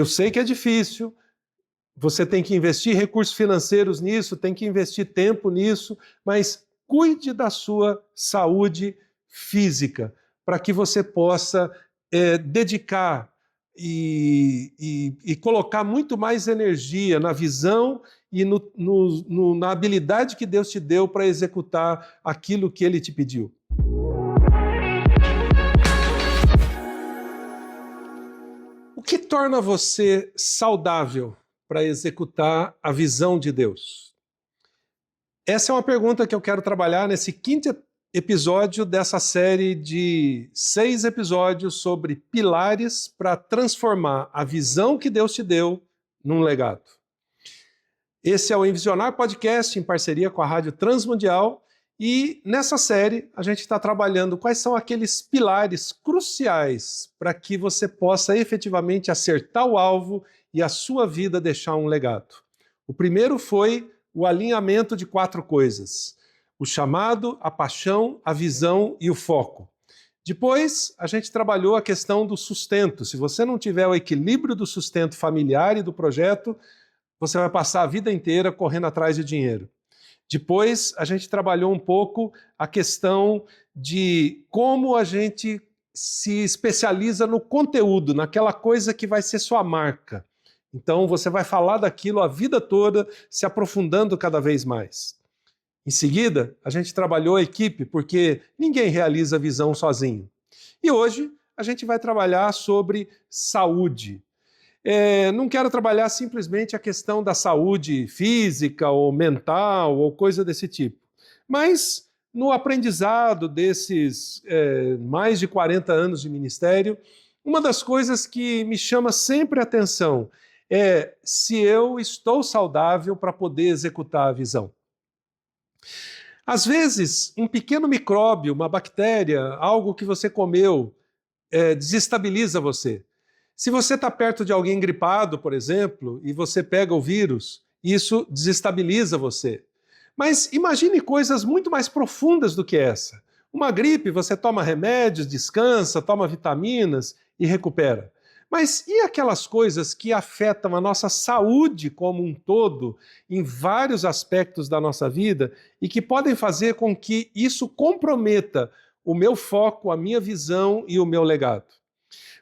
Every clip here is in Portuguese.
Eu sei que é difícil, você tem que investir recursos financeiros nisso, tem que investir tempo nisso, mas cuide da sua saúde física, para que você possa dedicar e colocar muito mais energia na visão e na habilidade que Deus te deu para executar aquilo que Ele te pediu. O que torna você saudável para executar a visão de Deus? Essa é uma pergunta que eu quero trabalhar nesse quinto episódio dessa série de 6 episódios sobre pilares para transformar a visão que Deus te deu num legado. Esse é o Envisionar Podcast em parceria com a Rádio Transmundial e nessa série a gente está trabalhando quais são aqueles pilares cruciais para que você possa efetivamente acertar o alvo e a sua vida deixar um legado. O primeiro foi o alinhamento de 4 coisas: o chamado, a paixão, a visão e o foco. Depois, a gente trabalhou a questão do sustento. Se você não tiver o equilíbrio do sustento familiar e do projeto, você vai passar a vida inteira correndo atrás de dinheiro. Depois, a gente trabalhou um pouco a questão de como a gente se especializa no conteúdo, naquela coisa que vai ser sua marca. Então, você vai falar daquilo a vida toda, se aprofundando cada vez mais. Em seguida, a gente trabalhou a equipe, porque ninguém realiza a visão sozinho. E hoje, a gente vai trabalhar sobre saúde. Não quero trabalhar simplesmente a questão da saúde física ou mental ou coisa desse tipo, mas no aprendizado desses mais de 40 anos de ministério, uma das coisas que me chama sempre a atenção é se eu estou saudável para poder executar a visão. Às vezes, um pequeno micróbio, uma bactéria, algo que você comeu, desestabiliza você. Se você está perto de alguém gripado, por exemplo, e você pega o vírus, isso desestabiliza você. Mas imagine coisas muito mais profundas do que essa. Uma gripe, você toma remédios, descansa, toma vitaminas e recupera. Mas e aquelas coisas que afetam a nossa saúde como um todo, em vários aspectos da nossa vida, e que podem fazer com que isso comprometa o meu foco, a minha visão e o meu legado?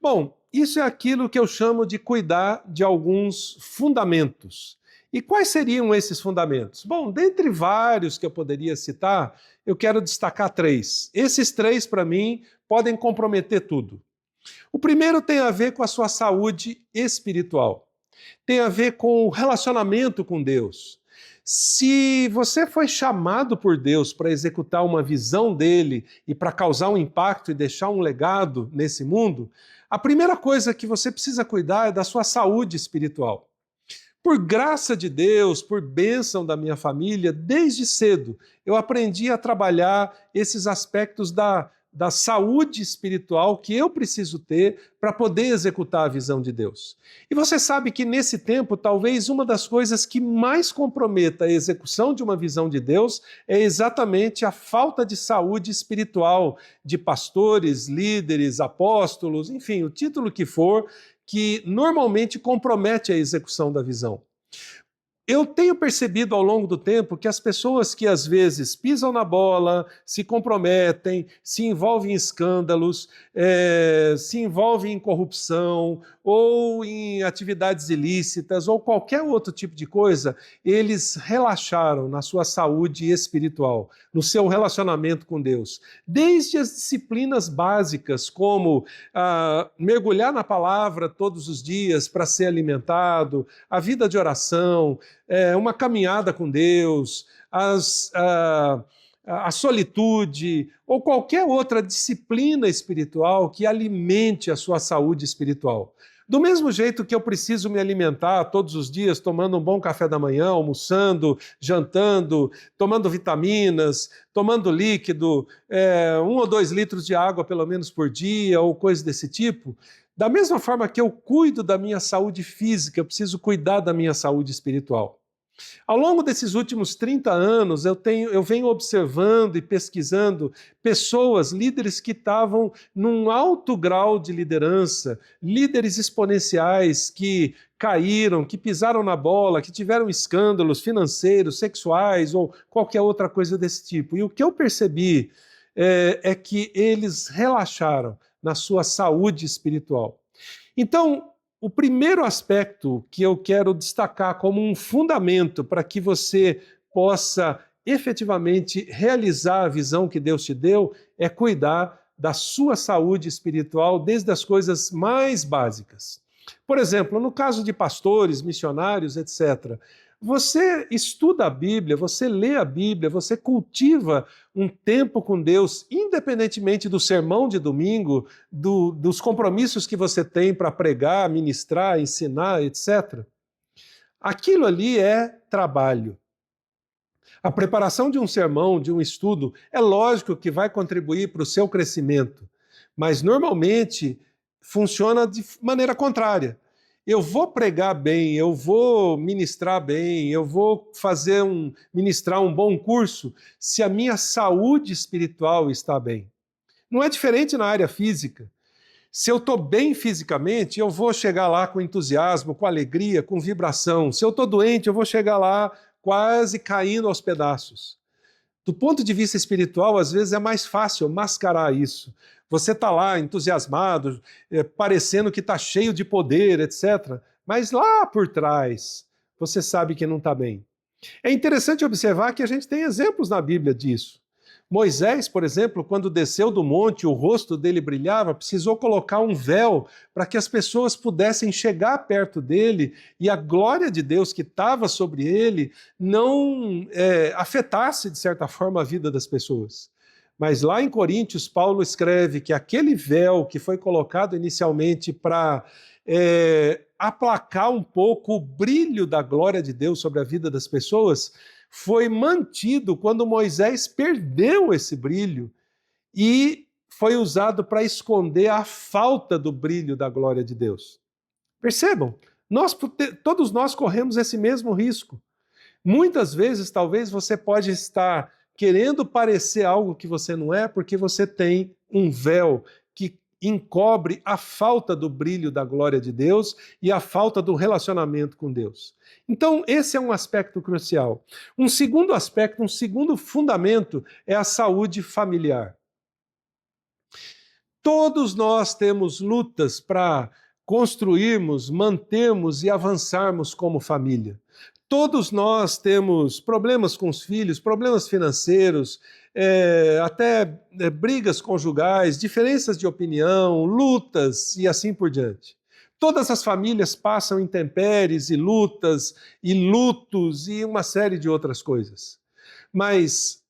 Bom, isso é aquilo que eu chamo de cuidar de alguns fundamentos. E quais seriam esses fundamentos? Bom, dentre vários que eu poderia citar, eu quero destacar 3. Esses 3, para mim, podem comprometer tudo. O primeiro tem a ver com a sua saúde espiritual. Tem a ver com o relacionamento com Deus. Se você foi chamado por Deus para executar uma visão dele e para causar um impacto e deixar um legado nesse mundo, a primeira coisa que você precisa cuidar é da sua saúde espiritual. Por graça de Deus, por bênção da minha família, desde cedo eu aprendi a trabalhar esses aspectos da saúde espiritual que eu preciso ter para poder executar a visão de Deus. E você sabe que nesse tempo, talvez uma das coisas que mais comprometa a execução de uma visão de Deus é exatamente a falta de saúde espiritual de pastores, líderes, apóstolos, enfim, o título que for, que normalmente compromete a execução da visão. Eu tenho percebido ao longo do tempo que as pessoas que às vezes pisam na bola, se comprometem, se envolvem em escândalos, se envolvem em corrupção ou em atividades ilícitas ou qualquer outro tipo de coisa, eles relaxaram na sua saúde espiritual, no seu relacionamento com Deus. Desde as disciplinas básicas, como mergulhar na palavra todos os dias para ser alimentado, a vida de oração, uma caminhada com Deus, a solitude ou qualquer outra disciplina espiritual que alimente a sua saúde espiritual. Do mesmo jeito que eu preciso me alimentar todos os dias, tomando um bom café da manhã, almoçando, jantando, tomando vitaminas, tomando líquido, 1 ou 2 litros de água pelo menos por dia ou coisa desse tipo, da mesma forma que eu cuido da minha saúde física, eu preciso cuidar da minha saúde espiritual. Ao longo desses últimos 30 anos, eu venho observando e pesquisando pessoas, líderes que estavam num alto grau de liderança, líderes exponenciais que caíram, que pisaram na bola, que tiveram escândalos financeiros, sexuais ou qualquer outra coisa desse tipo. E o que eu percebi é que eles relaxaram na sua saúde espiritual. Então, o primeiro aspecto que eu quero destacar como um fundamento para que você possa efetivamente realizar a visão que Deus te deu é cuidar da sua saúde espiritual desde as coisas mais básicas. Por exemplo, no caso de pastores, missionários, etc., você estuda a Bíblia, você lê a Bíblia, você cultiva um tempo com Deus, independentemente do sermão de domingo, dos compromissos que você tem para pregar, ministrar, ensinar, etc. Aquilo ali é trabalho. A preparação de um sermão, de um estudo, é lógico que vai contribuir para o seu crescimento, mas normalmente funciona de maneira contrária. Eu vou pregar bem, eu vou ministrar bem, eu vou ministrar um bom curso se a minha saúde espiritual está bem. Não é diferente na área física. Se eu estou bem fisicamente, eu vou chegar lá com entusiasmo, com alegria, com vibração. Se eu estou doente, eu vou chegar lá quase caindo aos pedaços. Do ponto de vista espiritual, às vezes é mais fácil mascarar isso. Você está lá entusiasmado, parecendo que está cheio de poder, etc. Mas lá por trás, você sabe que não está bem. É interessante observar que a gente tem exemplos na Bíblia disso. Moisés, por exemplo, quando desceu do monte, o rosto dele brilhava, precisou colocar um véu para que as pessoas pudessem chegar perto dele e a glória de Deus que estava sobre ele não afetasse, de certa forma, a vida das pessoas. Mas lá em Coríntios, Paulo escreve que aquele véu que foi colocado inicialmente para aplacar um pouco o brilho da glória de Deus sobre a vida das pessoas, foi mantido quando Moisés perdeu esse brilho e foi usado para esconder a falta do brilho da glória de Deus. Percebam, todos nós corremos esse mesmo risco. Muitas vezes, talvez, você pode estar querendo parecer algo que você não é, porque você tem um véu que encobre a falta do brilho da glória de Deus e a falta do relacionamento com Deus. Então, esse é um aspecto crucial. Um segundo aspecto, um segundo fundamento é a saúde familiar. Todos nós temos lutas para construirmos, mantermos e avançarmos como família. Todos nós temos problemas com os filhos, problemas financeiros, até brigas conjugais, diferenças de opinião, lutas e assim por diante. Todas as famílias passam intempéries e lutas e lutos e uma série de outras coisas. Mas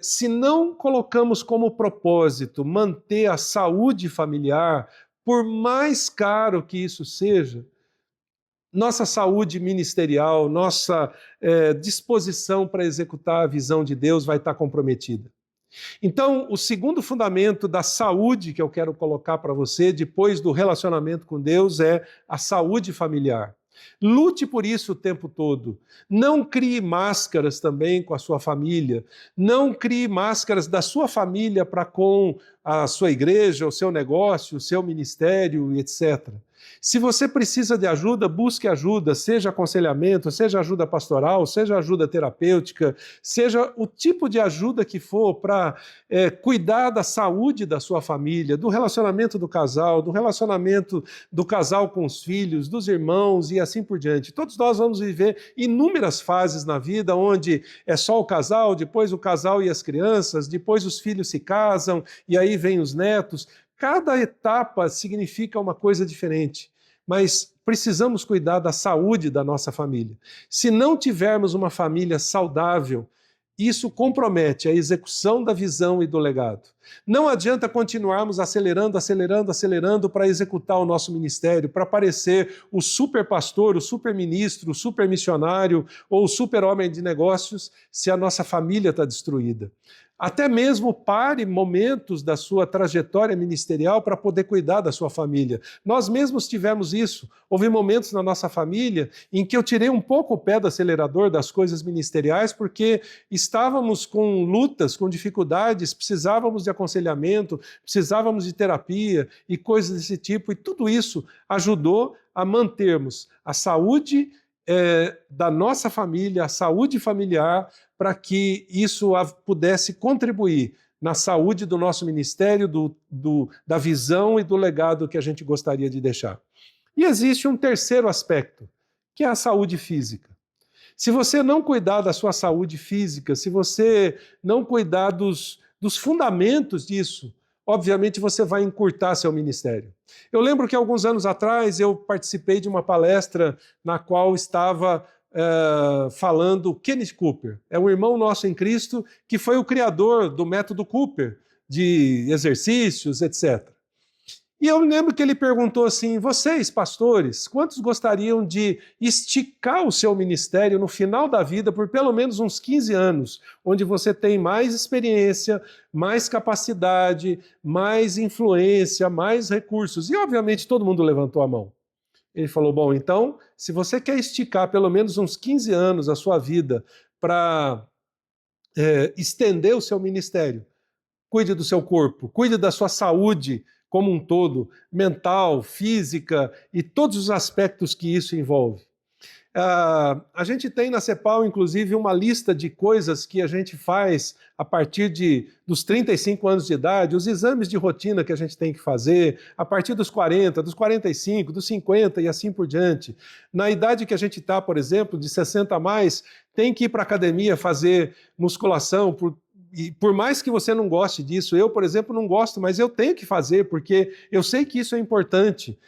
se não colocamos como propósito manter a saúde familiar, por mais caro que isso seja, nossa saúde ministerial, nossa disposição para executar a visão de Deus vai estar comprometida. Então, o segundo fundamento da saúde que eu quero colocar para você, depois do relacionamento com Deus, é a saúde familiar. Lute por isso o tempo todo. Não crie máscaras também com a sua família. Não crie máscaras da sua família para com a sua igreja, o seu negócio, o seu ministério, etc. Se você precisa de ajuda, busque ajuda, seja aconselhamento, seja ajuda pastoral, seja ajuda terapêutica, seja o tipo de ajuda que for para cuidar da saúde da sua família, do relacionamento do casal com os filhos, dos irmãos e assim por diante. Todos nós vamos viver inúmeras fases na vida onde é só o casal, depois o casal e as crianças, depois os filhos se casam e aí vem os netos. Cada etapa significa uma coisa diferente, mas precisamos cuidar da saúde da nossa família. Se não tivermos uma família saudável, isso compromete a execução da visão e do legado. Não adianta continuarmos acelerando, acelerando, acelerando para executar o nosso ministério, para parecer o super pastor, o super ministro, o super missionário ou o super homem de negócios, se a nossa família está destruída. Até mesmo pare momentos da sua trajetória ministerial para poder cuidar da sua família. Nós mesmos tivemos isso. Houve momentos na nossa família em que eu tirei um pouco o pé do acelerador das coisas ministeriais porque estávamos com lutas, com dificuldades, precisávamos de aconselhamento, precisávamos de terapia e coisas desse tipo. E tudo isso ajudou a mantermos a saúde da nossa família, a saúde familiar, para que isso pudesse contribuir na saúde do nosso ministério, da visão e do legado que a gente gostaria de deixar. E existe um terceiro aspecto, que é a saúde física. Se você não cuidar da sua saúde física, se você não cuidar dos fundamentos disso, obviamente você vai encurtar seu ministério. Eu lembro que alguns anos atrás eu participei de uma palestra na qual estava falando Kenneth Cooper. É um irmão nosso em Cristo que foi o criador do método Cooper, de exercícios, etc. E eu lembro que ele perguntou assim, vocês, pastores, quantos gostariam de esticar o seu ministério no final da vida por pelo menos uns 15 anos, onde você tem mais experiência, mais capacidade, mais influência, mais recursos? E obviamente todo mundo levantou a mão. Ele falou, bom, então, se você quer esticar pelo menos uns 15 anos a sua vida para estender o seu ministério, cuide do seu corpo, cuide da sua saúde como um todo, mental, física e todos os aspectos que isso envolve. A gente tem na CEPAL, inclusive, uma lista de coisas que a gente faz a partir dos 35 anos de idade, os exames de rotina que a gente tem que fazer, a partir dos 40, dos 45, dos 50 e assim por diante. Na idade que a gente está, por exemplo, de 60 a mais, tem que ir para a academia fazer musculação, e por mais que você não goste disso, eu, por exemplo, não gosto, mas eu tenho que fazer, porque eu sei que isso é importante.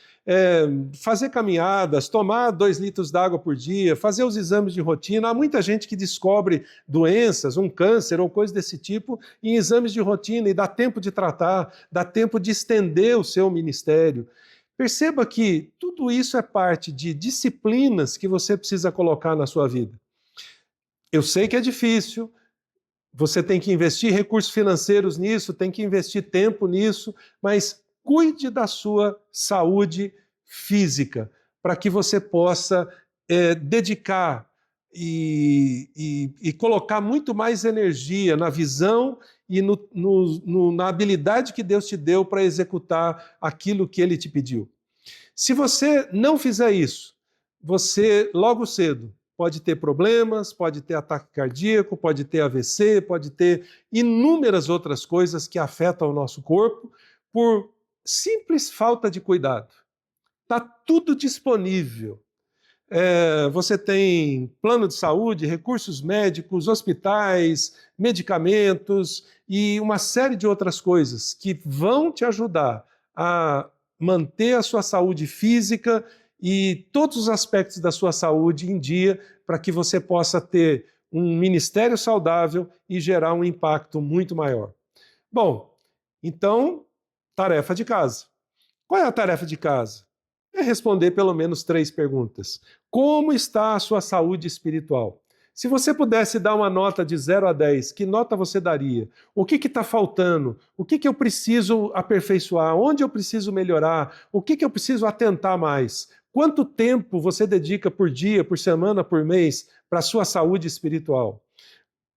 Fazer caminhadas, tomar 2 litros d'água por dia, fazer os exames de rotina. Há muita gente que descobre doenças, um câncer ou coisa desse tipo, em exames de rotina, e dá tempo de tratar, dá tempo de estender o seu ministério. Perceba que tudo isso é parte de disciplinas que você precisa colocar na sua vida. Eu sei que é difícil, você tem que investir recursos financeiros nisso, tem que investir tempo nisso, mas cuide da sua saúde física, para que você possa dedicar e colocar muito mais energia na visão e na habilidade que Deus te deu para executar aquilo que Ele te pediu. Se você não fizer isso, você logo cedo pode ter problemas, pode ter ataque cardíaco, pode ter AVC, pode ter inúmeras outras coisas que afetam o nosso corpo por simples falta de cuidado. Está tudo disponível. Você tem plano de saúde, recursos médicos, hospitais, medicamentos e uma série de outras coisas que vão te ajudar a manter a sua saúde física e todos os aspectos da sua saúde em dia para que você possa ter um ministério saudável e gerar um impacto muito maior. Bom, então, tarefa de casa. Qual é a tarefa de casa? É responder pelo menos 3 perguntas. Como está a sua saúde espiritual? Se você pudesse dar uma nota de 0 a 10, que nota você daria? O que está faltando? O que eu preciso aperfeiçoar? Onde eu preciso melhorar? O que eu preciso atentar mais? Quanto tempo você dedica por dia, por semana, por mês para a sua saúde espiritual?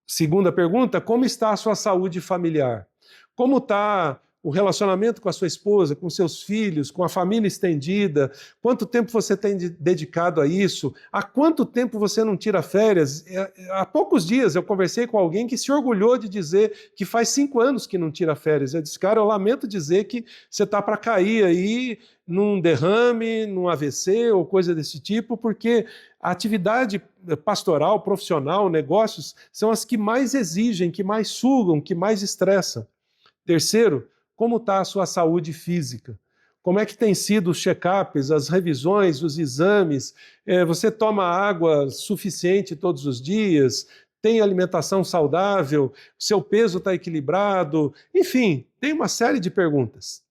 Segunda pergunta, como está a sua saúde familiar? Como está o relacionamento com a sua esposa, com seus filhos, com a família estendida? Quanto tempo você tem dedicado a isso? Há quanto tempo você não tira férias? Há poucos dias eu conversei com alguém que se orgulhou de dizer que faz 5 anos que não tira férias. Eu disse, cara, eu lamento dizer que você está para cair aí num derrame, num AVC ou coisa desse tipo, porque a atividade pastoral, profissional, negócios, são as que mais exigem, que mais sugam, que mais estressam. Terceiro, como está a sua saúde física? Como é que tem sido os check-ups, as revisões, os exames? Você toma água suficiente todos os dias? tem alimentação saudável, seu peso está equilibrado, enfim, tem uma série de perguntas.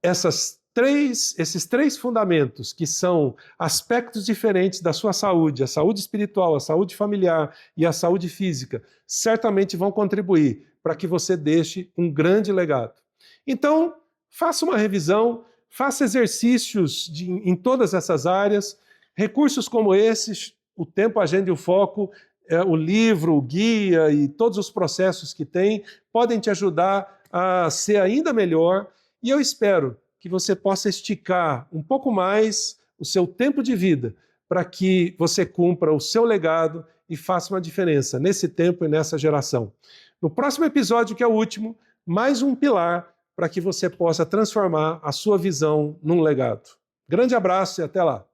Esses três fundamentos, que são aspectos diferentes da sua saúde, a saúde espiritual, a saúde familiar e a saúde física, certamente vão contribuir para que você deixe um grande legado. Então, faça uma revisão, faça exercícios em todas essas áreas, recursos como esses, o Tempo, a Agenda e o Foco, o livro, o guia e todos os processos que tem, podem te ajudar a ser ainda melhor, e eu espero que você possa esticar um pouco mais o seu tempo de vida para que você cumpra o seu legado e faça uma diferença nesse tempo e nessa geração. No próximo episódio, que é o último, mais um pilar para que você possa transformar a sua visão num legado. Grande abraço e até lá!